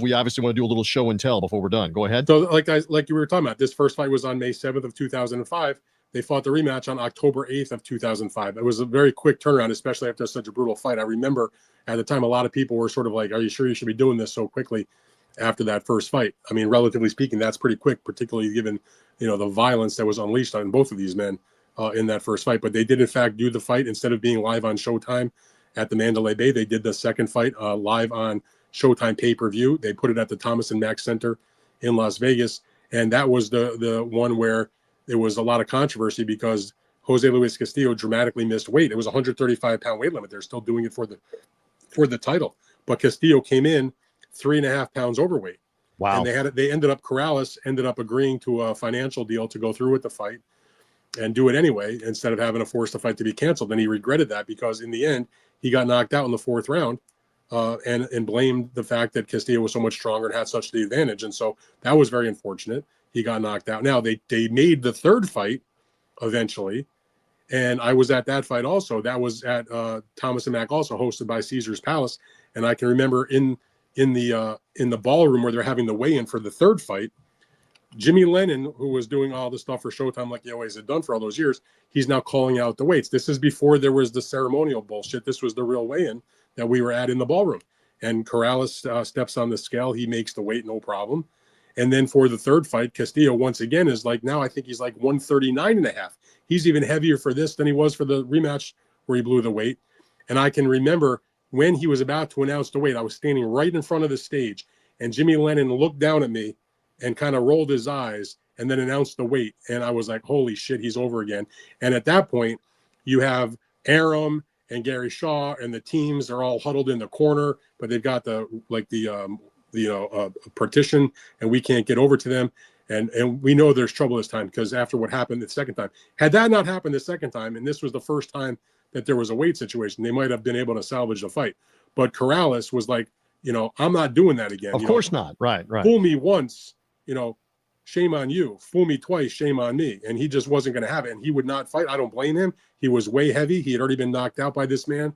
[SPEAKER 1] we obviously want to do a little show and tell before we're done. Go ahead.
[SPEAKER 2] So like you were talking about, this first fight was on May 7th of 2005. They fought the rematch on October 8th of 2005. It was a very quick turnaround, especially after such a brutal fight. I remember at the time, a lot of people were sort of like, are you sure you should be doing this so quickly after that first fight? I mean, relatively speaking, that's pretty quick, particularly given, the violence that was unleashed on both of these men in that first fight. But they did, in fact, do the fight instead of being live on Showtime at the Mandalay Bay. They did the second fight live on Showtime pay-per-view. They put it at the Thomas and Mack Center in Las Vegas. And that was the one where there was a lot of controversy because Jose Luis Castillo dramatically missed weight. It was a 135-pound weight limit. They're still doing it for the title. But Castillo came in 3.5 pounds overweight.
[SPEAKER 1] Wow.
[SPEAKER 2] And Corrales ended up agreeing to a financial deal to go through with the fight and do it anyway, instead of having to force the fight to be canceled. And he regretted that because in the end, he got knocked out in the fourth round. And blamed the fact that Castillo was so much stronger and had such the advantage. And so that was very unfortunate. He got knocked out. Now, they made the third fight eventually, and I was at that fight also. That was at Thomas and Mack, also hosted by Caesar's Palace. And I can remember in the ballroom where they're having the weigh-in for the third fight, Jimmy Lennon, who was doing all the stuff for Showtime like he always had done for all those years, he's now calling out the weights. This is before there was the ceremonial bullshit. This was the real weigh-in that we were at in the ballroom. And Corrales steps on the scale. He makes the weight, no problem. And then for the third fight, Castillo once again is like, now I think he's like 139.5. He's even heavier for this than he was for the rematch where he blew the weight. And I can remember when he was about to announce the weight, I was standing right in front of the stage, and Jimmy Lennon looked down at me and kind of rolled his eyes and then announced the weight. And I was like, holy shit, he's over again. And at that point, you have Arum and Gary Shaw and the teams are all huddled in the corner, but they've got the partition, and we can't get over to them. And we know there's trouble this time because after what happened the second time, had that not happened the second time, and this was the first time that there was a weight situation, they might have been able to salvage the fight. But Corrales was like, I'm not doing that again.
[SPEAKER 1] Of course not. Right.
[SPEAKER 2] Fool me once, shame on you. Fool me twice, shame on me. And he just wasn't going to have it. And he would not fight. I don't blame him. He was way heavy. He had already been knocked out by this man.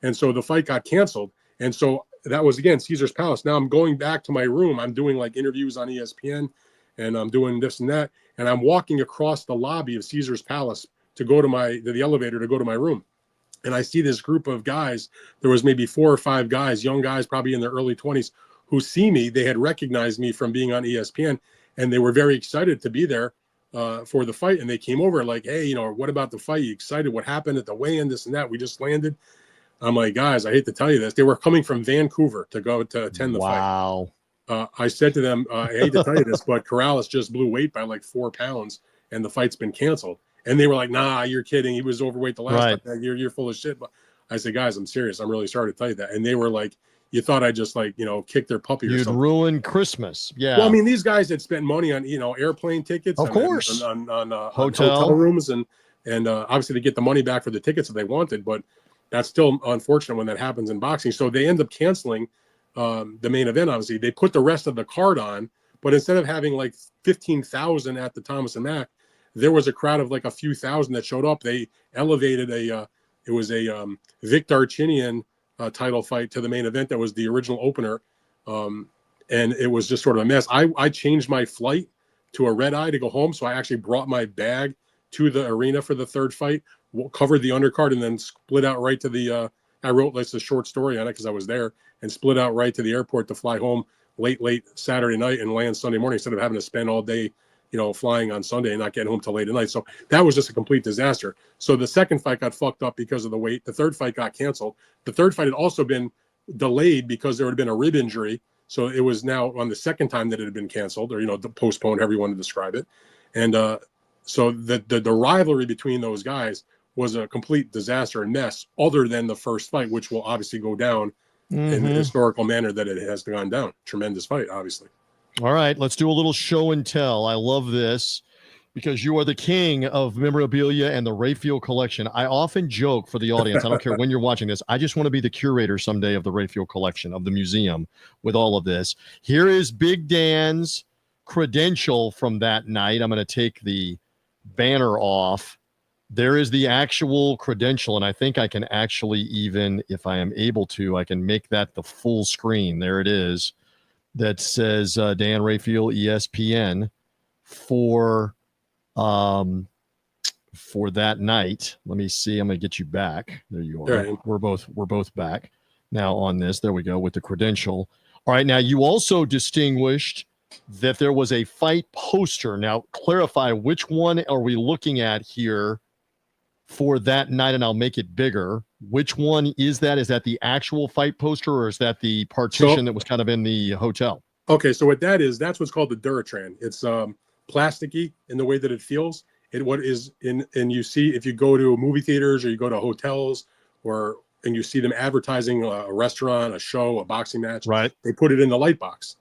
[SPEAKER 2] And so the fight got canceled. And so that was, again, Caesar's Palace. Now I'm going back to my room. I'm doing like interviews on ESPN, and I'm doing this and that. And I'm walking across the lobby of Caesar's Palace to go to the elevator to go to my room. And I see this group of guys. There was maybe 4 or 5 guys, young guys, probably in their early 20s, who see me. They had recognized me from being on ESPN, and they were very excited to be there for the fight. And they came over like, hey, what about the fight? You excited? What happened at the weigh-in? This and that. We just landed. I'm like, guys, I hate to tell you this. They were coming from Vancouver to go to attend the fight.
[SPEAKER 1] Wow.
[SPEAKER 2] I said to them, I hate to tell you this, but Corrales just blew weight by like 4 pounds, and the fight's been canceled. And they were like, nah, you're kidding. He was overweight the last time. You're full of shit. But I said, guys, I'm serious. I'm really sorry to tell you that. And they were like, you thought I just kicked their puppy or something. You'd
[SPEAKER 1] ruin Christmas. Yeah.
[SPEAKER 2] Well, I mean, these guys had spent money on, airplane tickets.
[SPEAKER 1] Of course.
[SPEAKER 2] On hotel rooms and obviously to get the money back for the tickets that they wanted. But that's still unfortunate when that happens in boxing. So they end up canceling the main event. Obviously, they put the rest of the card on, but instead of having like 15,000 at the Thomas and Mack, there was a crowd of like a few thousand that showed up. They elevated it was a Vic Darchinyan title fight to the main event that was the original opener, and it was just sort of a mess. I changed my flight to a red eye to go home, so I actually brought my bag to the arena for the third fight, covered the undercard, and then split out right to the I wrote like a short story on it because I was there, and split out right to the airport to fly home late Saturday night and land Sunday morning instead of having to spend all day, flying on Sunday and not getting home till late at night. So that was just a complete disaster. So the second fight got fucked up because of the wait. The third fight got canceled. The third fight had also been delayed because there had been a rib injury. So it was now on the second time that it had been canceled, or postponed, however you want to describe it. And so the rivalry between those guys was a complete disaster and mess, other than the first fight, which will obviously go down in the historical manner that it has gone down. Tremendous fight, obviously.
[SPEAKER 1] All right, let's do a little show and tell. I love this because you are the king of memorabilia and the Rayfield collection. I often joke for the audience, I don't care when you're watching this, I just want to be the curator someday of the Rayfield collection, of the museum, with all of this. Here is Big Dan's credential from that night. I'm going to take the banner off. There is the actual credential, and I think I can actually even, if I am able to, I can make that the full screen. There it is. That says Dan Rafael, ESPN, for that night. Let me see. I'm going to get you back. There you are. Right. We're both back now on this. There we go with the credential. All right. Now you also distinguished that there was a fight poster. Now clarify, which one are we looking at here for that night, and I'll make it bigger. Which one is that? Is that the actual fight poster, or is that the partition that was kind of in the hotel?
[SPEAKER 2] Okay, so what that is, that's what's called the Duratran. It's plasticky in the way that it feels. And you see, if you go to movie theaters or you go to hotels, and you see them advertising a restaurant, a show, a boxing match,
[SPEAKER 1] right?
[SPEAKER 2] They put it in the light box.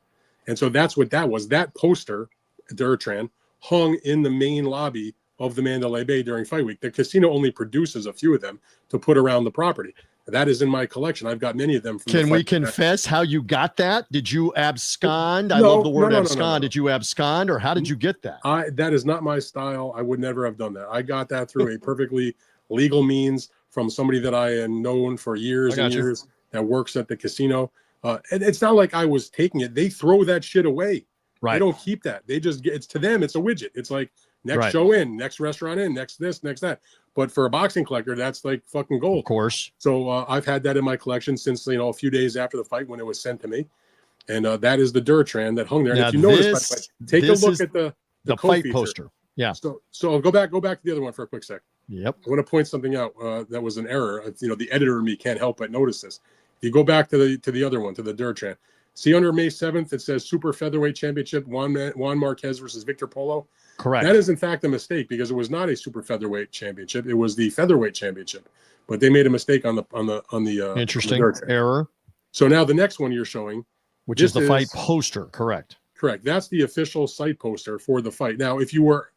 [SPEAKER 2] And so that's what that was. That poster, Duratran, hung in the main lobby of the Mandalay Bay during fight week. The casino only produces a few of them to put around the property. That is in my collection. I've got many of them.
[SPEAKER 1] Can we confess how you got that? Did you abscond? I love the word abscond. No. Did you abscond, or how did you get that?
[SPEAKER 2] That is not my style. I would never have done that. I got that through a perfectly legal means from somebody that I had known for years and years that works at the casino. And it's not like I was taking it. They throw that shit away. Right. They don't keep that. They just it's to them. It's a widget. It's like, next show in, next restaurant in, next this, next that. But for a boxing collector, that's like fucking gold.
[SPEAKER 1] Of course.
[SPEAKER 2] So I've had that in my collection since, a few days after the fight when it was sent to me. And that is the Duratran that hung there.
[SPEAKER 1] Now
[SPEAKER 2] and if you notice, take a look at the
[SPEAKER 1] fight poster. Yeah.
[SPEAKER 2] So I'll go back to the other one for a quick sec.
[SPEAKER 1] Yep.
[SPEAKER 2] I want to point something out that was an error. The editor in me can't help but notice this. If you go back to the other one, to the Duratran, see under May 7th, it says Super Featherweight Championship, Juan Marquez versus Victor Polo.
[SPEAKER 1] Correct.
[SPEAKER 2] That is in fact a mistake because it was not a super featherweight championship. It was the featherweight championship, but they made a mistake on the
[SPEAKER 1] interesting error.
[SPEAKER 2] So now the next one you're showing,
[SPEAKER 1] which is the fight poster, correct?
[SPEAKER 2] Correct. That's the official site poster for the fight. Now, if you were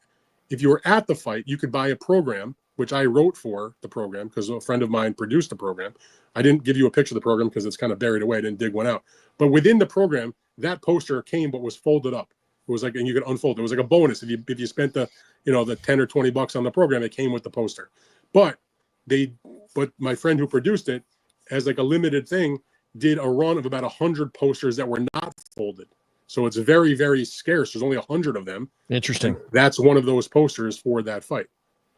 [SPEAKER 2] at the fight, you could buy a program, which I wrote for the program because a friend of mine produced the program. I didn't give you a picture of the program because it's kind of buried away. I didn't dig one out. But within the program, that poster came but was folded up. It was like, and you could unfold. It was like a bonus if you spent the the $10 or $20 on the program. It came with the poster, but my friend who produced it, as like a limited thing, did a run of about 100 posters that were not folded. So it's very, very scarce. There's only 100 of them.
[SPEAKER 1] Interesting.
[SPEAKER 2] That's one of those posters for that fight.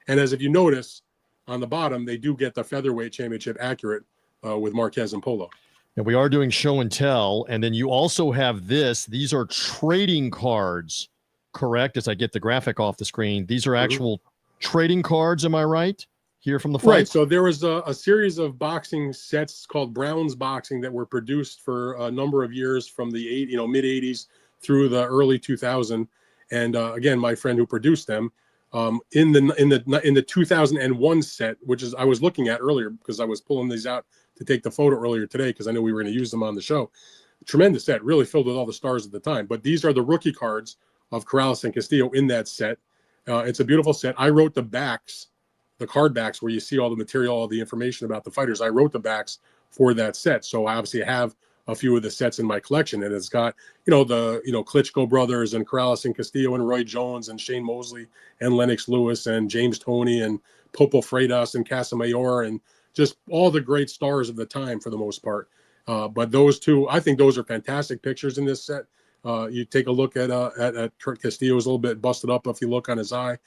[SPEAKER 2] And as if you notice on the bottom, they do get the featherweight championship accurate with Marquez and Polo.
[SPEAKER 1] And we are doing show and tell. And then you also have this. These are trading cards, correct? As I get the graphic off the screen, these are actual trading cards. Am I right? Here from the fight.
[SPEAKER 2] Right. So there was a series of boxing sets called Brown's Boxing that were produced for a number of years from the mid 80s through the early 2000s. And again, my friend who produced them in the 2001 set, which is I was looking at earlier because I was pulling these out to take the photo earlier today because I knew we were going to use them on the show. Tremendous set, really filled with all the stars at the time. But these are the rookie cards of Corrales and Castillo in that set. It's a beautiful set. I wrote the backs card backs where you see all the material, all the information about the fighters. I wrote the backs for that set, so I obviously have a few of the sets in my collection, and it's got the Klitschko brothers and Corrales and Castillo and Roy Jones and Shane Mosley and Lennox Lewis and James Toney and Popo Freitas and Casamayor and just all the great stars of the time for the most part. But those two, I think those are fantastic pictures in this set. You take a look at Kurt Castillo, is a little bit busted up if you look on his eye.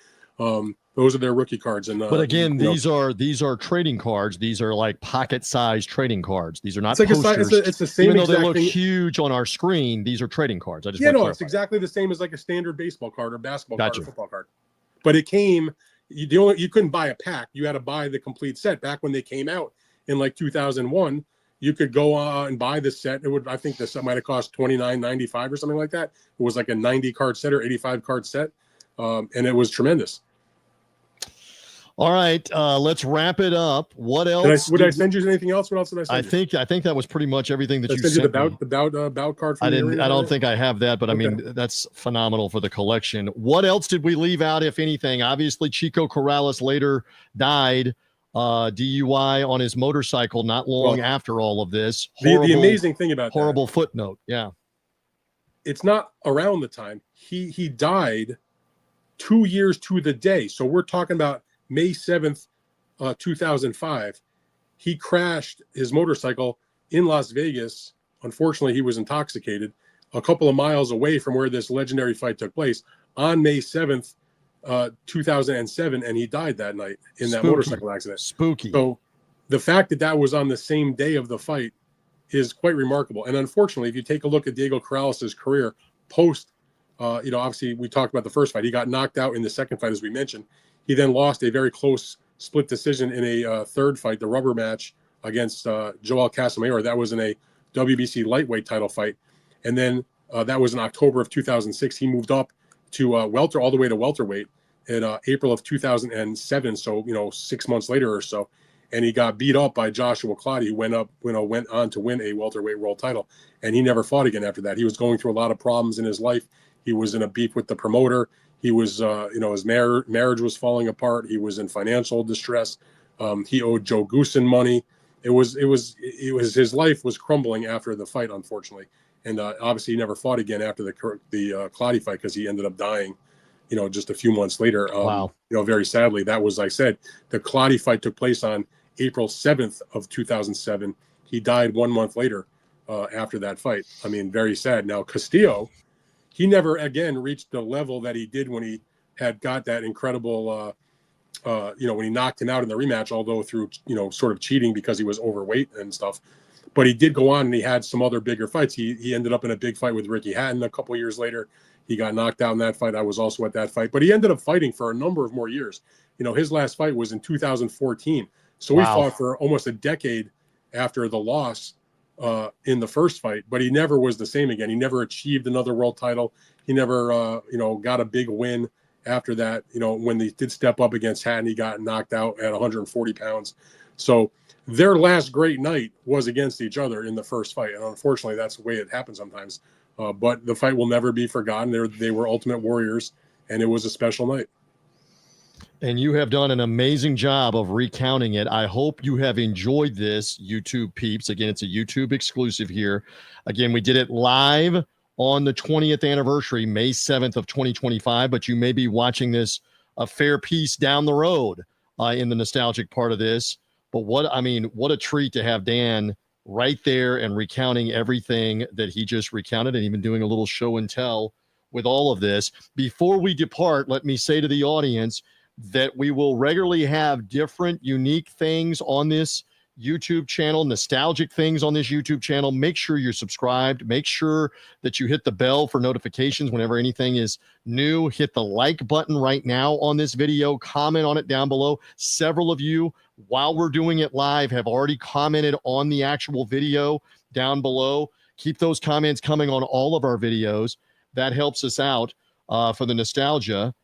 [SPEAKER 2] Those are their rookie cards. And
[SPEAKER 1] but again, these are trading cards. These are like pocket-sized trading cards. These are not
[SPEAKER 2] it's like
[SPEAKER 1] posters.
[SPEAKER 2] it's the same.
[SPEAKER 1] Even though they look
[SPEAKER 2] thing.
[SPEAKER 1] Huge on our screen, these are trading cards. I just
[SPEAKER 2] it's exactly the same as like a standard baseball card or basketball card or football card. But it came. You couldn't buy a pack. You had to buy the complete set. Back when they came out in like 2001, you could go and buy the set. I think the set might have cost $29.95 or something like that. It was like a 90 card set or 85 card set, and it was tremendous. All
[SPEAKER 1] right, let's wrap it up. What else?
[SPEAKER 2] Would I send you anything else? What else did I send you?
[SPEAKER 1] I think that was pretty much everything that you
[SPEAKER 2] sent
[SPEAKER 1] sent
[SPEAKER 2] you the bout card.
[SPEAKER 1] I don't think I have that, but okay. I mean that's phenomenal for the collection. What else did we leave out, if anything? Obviously, Chico Corrales later died DUI on his motorcycle not long after all of this.
[SPEAKER 2] The amazing thing about
[SPEAKER 1] horrible footnote, yeah,
[SPEAKER 2] it's not around the time he died 2 years to the day. So we're talking about May 7th, 2005, he crashed his motorcycle in Las Vegas. Unfortunately, he was intoxicated a couple of miles away from where this legendary fight took place on May 7th, 2007, and he died that night in that motorcycle accident.
[SPEAKER 1] Spooky.
[SPEAKER 2] So the fact that was on the same day of the fight is quite remarkable. And unfortunately, if you take a look at Diego Corrales' career post, obviously we talked about the first fight. He got knocked out in the second fight, as we mentioned. He then lost a very close split decision in a third fight, the rubber match against Joel Casamayor. That was in a WBC lightweight title fight. And then that was in October of 2006. He moved up to welter, all the way to welterweight in April of 2007. So, 6 months later or so. And he got beat up by Joshua Clottey, who went on to win a welterweight world title. And he never fought again after that. He was going through a lot of problems in his life. He was in a beef with the promoter. He was, his marriage was falling apart. He was in financial distress. He owed Joe Goosen money. It was his life was crumbling after the fight, unfortunately. And obviously, he never fought again after the Clottey fight because he ended up dying, just a few months later.
[SPEAKER 1] Wow.
[SPEAKER 2] Very sadly, that was, like I said, the Clottey fight took place on April 7th of 2007. He died 1 month later after that fight. I mean, very sad. Now, Castillo, he never again reached the level that he did when he had got that incredible, when he knocked him out in the rematch, although through, sort of cheating because he was overweight and stuff. But he did go on and he had some other bigger fights. He ended up in a big fight with Ricky Hatton a couple of years later. He got knocked out in that fight. I was also at that fight. But he ended up fighting for a number of more years. His last fight was in 2014. So we fought for almost a decade after the loss in the first fight, but he never was the same again. He never achieved another world title. He never, got a big win after that. When they did step up against Hatton, he got knocked out at 140 pounds. So their last great night was against each other in the first fight. And unfortunately, that's the way it happens sometimes. But the fight will never be forgotten. They were ultimate warriors, and it was a special night.
[SPEAKER 1] And you have done an amazing job of recounting it. I hope you have enjoyed this, YouTube peeps. Again, it's a YouTube exclusive here. Again, we did it live on the 20th anniversary, May 7th of 2025, but you may be watching this a fair piece down the road in the nostalgic part of this. But what a treat to have Dan right there and recounting everything that he just recounted and even doing a little show and tell with all of this. Before we depart, let me say to the audience that we will regularly have different unique things on this YouTube channel, nostalgic things on this YouTube channel. Make sure you're subscribed. Make sure that you hit the bell for notifications whenever anything is new. Hit the like button right now on this video. Comment on it down below. Several of you, while we're doing it live, have already commented on the actual video down below. Keep those comments coming on all of our videos. That helps us out for the nostalgia.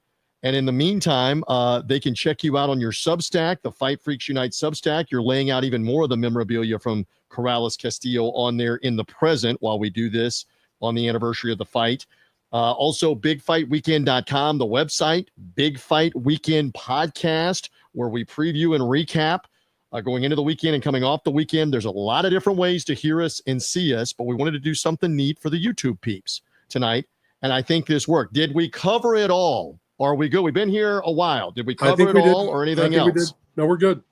[SPEAKER 1] And in the meantime, they can check you out on your Substack, the Fight Freaks Unite Substack. You're laying out even more of the memorabilia from Corrales-Castillo on there in the present while we do this on the anniversary of the fight. Also, BigFightWeekend.com, the website, Big Fight Weekend podcast, where we preview and recap going into the weekend and coming off the weekend. There's a lot of different ways to hear us and see us, but we wanted to do something neat for the YouTube peeps tonight, and I think this worked. Did we cover it all? Are we good? We've been here a while. Did we cover it all or anything else?
[SPEAKER 2] We did. No, we're good.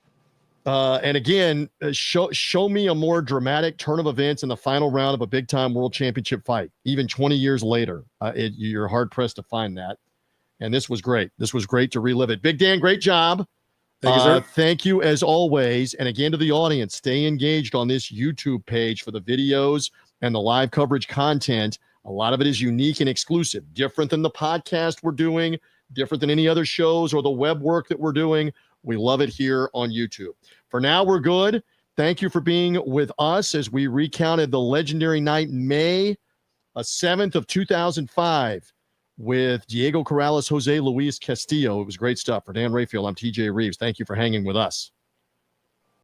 [SPEAKER 1] And again, show me a more dramatic turn of events in the final round of a big-time world championship fight, even 20 years later. You're hard-pressed to find that. And this was great. This was great to relive it. Big Dan, great job.
[SPEAKER 2] Thank you, sir.
[SPEAKER 1] Thank you, as always. And again, to the audience, stay engaged on this YouTube page for the videos and the live coverage content. A lot of it is unique and exclusive, different than the podcast we're doing, different than any other shows or the web work that we're doing. We love it here on YouTube. For now, we're good. Thank you for being with us as we recounted the legendary night, May 7th of 2005, with Diego Corrales-Jose, Luis Castillo. It was great stuff. For Dan Rafael, I'm TJ Rives. Thank you for hanging with us.